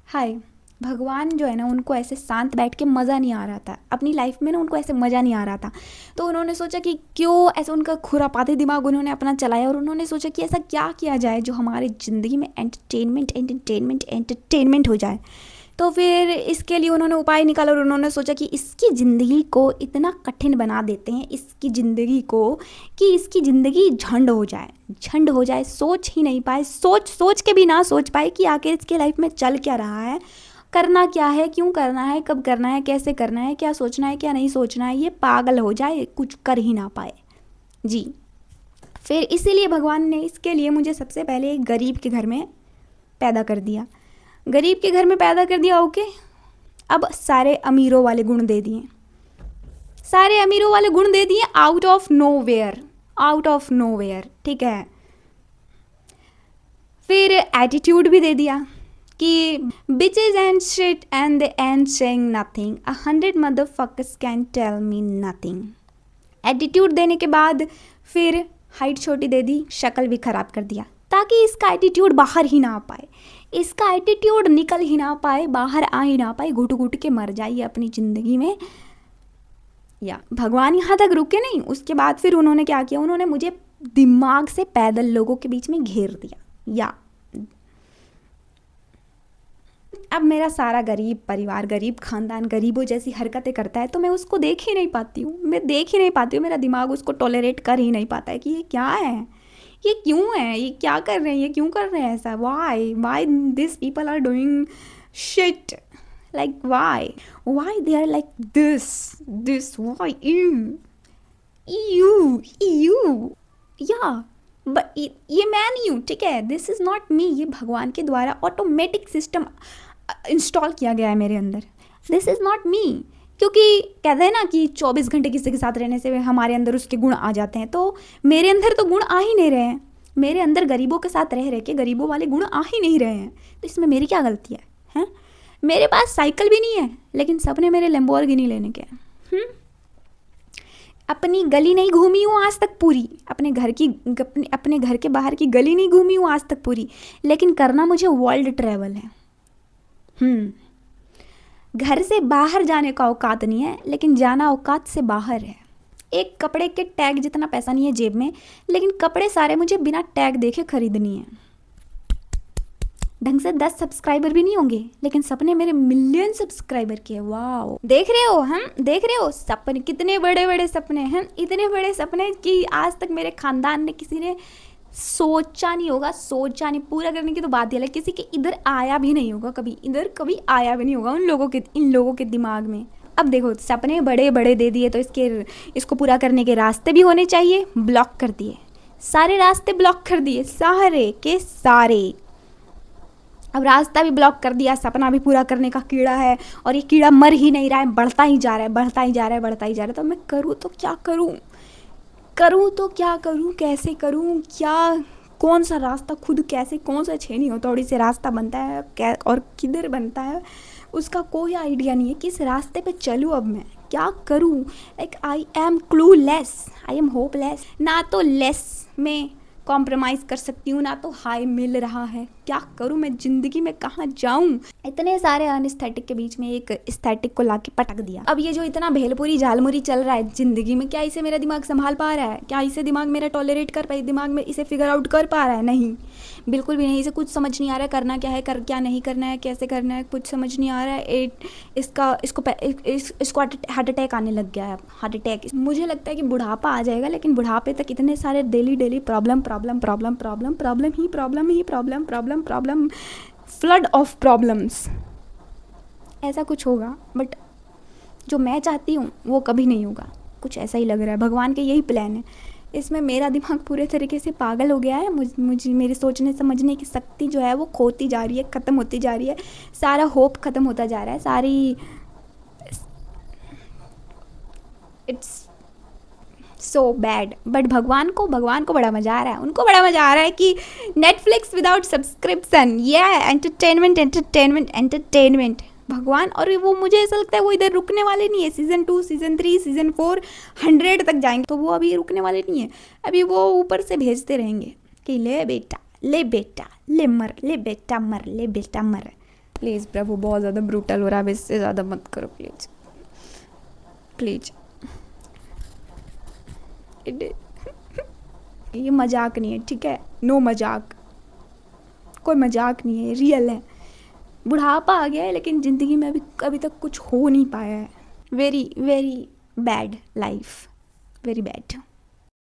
हाय। भगवान जो है ना, उनको ऐसे शांत बैठ के मज़ा नहीं आ रहा था अपनी लाइफ में ना, उनको ऐसे मज़ा नहीं आ रहा था। तो उन्होंने सोचा कि क्यों ऐसे, उनका खुरापाती दिमाग उन्होंने अपना चलाया और उन्होंने सोचा कि ऐसा क्या किया जाए जो हमारी ज़िंदगी में एंटरटेनमेंट एंटरटेनमेंट एंटरटेनमेंट हो जाए। तो फिर इसके लिए उन्होंने उपाय निकाला और उन्होंने सोचा कि इसकी ज़िंदगी को इतना कठिन बना देते हैं, इसकी ज़िंदगी को, कि इसकी ज़िंदगी झंड हो जाए, झंड हो जाए, सोच ही नहीं पाए, सोच सोच के भी ना सोच पाए कि आखिर इसके लाइफ में चल क्या रहा है, करना क्या है, क्यों करना है, कब करना है, कैसे करना है, क्या सोचना है, क्या नहीं सोचना है, ये पागल हो जाए, कुछ कर ही ना पाए जी। फिर इसीलिए भगवान ने इसके लिए मुझे सबसे पहले एक गरीब के घर में पैदा कर दिया। गरीब के घर में पैदा कर दिया, ओके। अब सारे अमीरों वाले गुण दे दिए, सारे अमीरों वाले गुण दे दिए, out of nowhere, out of nowhere, ठीक है। फिर एटीट्यूड भी दे दिया कि bitches and shit and they ain't saying nothing, 100 motherfuckers can tell me nothing। Attitude देने के बाद फिर हाइट छोटी दे दी, शक्ल भी खराब कर दिया, ताकि इसका एटीट्यूड बाहर ही ना आ पाए, इसका एटीट्यूड निकल ही ना पाए, बाहर आ ही ना पाए, घुट घुट के मर जाइए अपनी ज़िंदगी में। या भगवान यहाँ तक रुके नहीं, उसके बाद फिर उन्होंने क्या किया, उन्होंने मुझे दिमाग से पैदल लोगों के बीच में घेर दिया। या अब मेरा सारा गरीब परिवार, गरीब खानदान गरीबों जैसी हरकतें करता है, तो मैं उसको देख ही नहीं पाती हूँ, मैं देख ही नहीं पाती हूँ, मेरा दिमाग उसको टॉलरेट कर ही नहीं पाता है कि ये क्या है, ये क्यों है, ये क्या कर रहे हैं, ये क्यों कर रहे हैं ऐसा, why this people are doing shit, like why they are like this why you या बट ये मैं नहीं हूँ, ठीक है, दिस इज़ नॉट मी, ये भगवान के द्वारा ऑटोमेटिक सिस्टम इंस्टॉल किया गया है मेरे अंदर, दिस इज़ नॉट मी। क्योंकि कहते हैं ना कि 24 घंटे किसी के साथ रहने से हमारे अंदर उसके गुण आ जाते हैं, तो मेरे अंदर तो गुण आ ही नहीं रहे हैं, मेरे अंदर गरीबों के साथ रह के गरीबों वाले गुण आ ही नहीं रहे हैं, तो इसमें मेरी क्या गलती है, हैं? मेरे पास साइकिल भी नहीं है, लेकिन सपने मेरे लैम्बोर्गिनी लेने के हैं। अपनी गली नहीं घूमी हूँ आज तक पूरी, अपने घर के बाहर की गली नहीं घूमी हूँ आज तक पूरी, लेकिन करना मुझे वर्ल्ड ट्रैवल है। घर से बाहर जाने का औकात नहीं है, लेकिन जाना औकात से बाहर है। एक कपड़े के टैग जितना पैसा नहीं है जेब में, लेकिन कपड़े सारे मुझे बिना टैग देखे खरीदनी है। ढंग से 10 सब्सक्राइबर भी नहीं होंगे, लेकिन सपने मेरे मिलियन सब्सक्राइबर के। वाह, देख रहे हो, हम देख रहे हो सपने, कितने बड़े बड़े सपने हैं, इतने बड़े सपने कि आज तक मेरे खानदान ने किसी ने सोचा नहीं होगा, सोचा नहीं, पूरा करने की तो बात ही अलग, किसी के इधर आया भी नहीं होगा कभी, इधर कभी आया भी नहीं होगा इन लोगों के दिमाग में। अब देखो, सपने बड़े बड़े दे दिए, तो इसको पूरा करने के रास्ते भी होने चाहिए, ब्लॉक कर दिए, सारे रास्ते ब्लॉक कर दिए, सारे के सारे। अब रास्ता भी ब्लॉक कर दिया, सपना भी पूरा करने का कीड़ा है, और ये कीड़ा मर ही नहीं रहा है, बढ़ता ही जा रहा है, बढ़ता ही जा रहा है, बढ़ता ही जा रहा है। तो मैं करूँ तो क्या करूँ, करूँ तो क्या करूँ, कैसे करूँ, क्या, कौन सा रास्ता, खुद कैसे, कौन सा छेनी हथौड़ी से रास्ता बनता है और किधर बनता है, उसका कोई आइडिया नहीं है। किस रास्ते पे चलूँ, अब मैं क्या करूँ, like I am clueless, I am hopeless. ना तो लेस में कॉम्प्रोमाइज़ कर सकती हूँ, ना तो हाई मिल रहा है, क्या करूँ मैं, ज़िंदगी में कहाँ जाऊँ। इतने सारे अनस्थेटिक के बीच में एक एस्थेटिक को लाके पटक दिया। अब ये जो इतना भेलपुरी झालमुरी चल रहा है ज़िंदगी में, क्या इसे मेरा दिमाग संभाल पा रहा है, क्या इसे दिमाग मेरा टॉलरेट कर पाए, दिमाग में इसे फिगर आउट कर पा रहा है? नहीं, बिल्कुल भी नहीं। इसे कुछ समझ नहीं आ रहा है, करना क्या है, क्या नहीं करना है, कैसे करना है, कुछ समझ नहीं आ रहा है। इसको हार्ट अटैक आने लग गया है, हार्ट अटैक। मुझे लगता है कि बुढ़ापा आ जाएगा, लेकिन बुढ़ापे तक इतने सारे daily problem, flood of problems, ऐसा कुछ होगा। बट जो मैं चाहती हूँ वो कभी नहीं होगा, कुछ ऐसा ही लग रहा है। भगवान के यही प्लान है, इसमें मेरा दिमाग पूरे तरीके से पागल हो गया है। मुझे मेरे सोचने समझने की शक्ति जो है वो खोती जा रही है, ख़त्म होती जा रही है, सारा होप ख़त्म होता जा रहा है, सारी, इट्स सो बैड। बट भगवान को बड़ा मज़ा आ रहा है, उनको बड़ा मज़ा आ रहा है कि नेटफ्लिक्स विदाउट सब्सक्रिप्शन, एंटरटेनमेंट भगवान। और वो, मुझे ऐसा लगता है वो इधर रुकने वाले नहीं है। सीज़न 2, सीज़न 3, सीज़न 4, 100 तक जाएंगे, तो वो अभी रुकने वाले नहीं है। अभी वो ऊपर से भेजते रहेंगे कि ले बेटा, ले बेटा, ले मर, ले बेटा मर, ले बेटा मर। प्लीज़ प्रभु, बहुत ज़्यादा ब्रूटल हो रहा है, अब इससे ज़्यादा मत करो प्लीज़ प्लीज़। ये मजाक नहीं है, ठीक है, नो मजाक, कोई मजाक नहीं है, रियल है। बुढ़ापा आ गया है लेकिन ज़िंदगी में अभी तक कुछ हो नहीं पाया है। Very very bad life, very bad.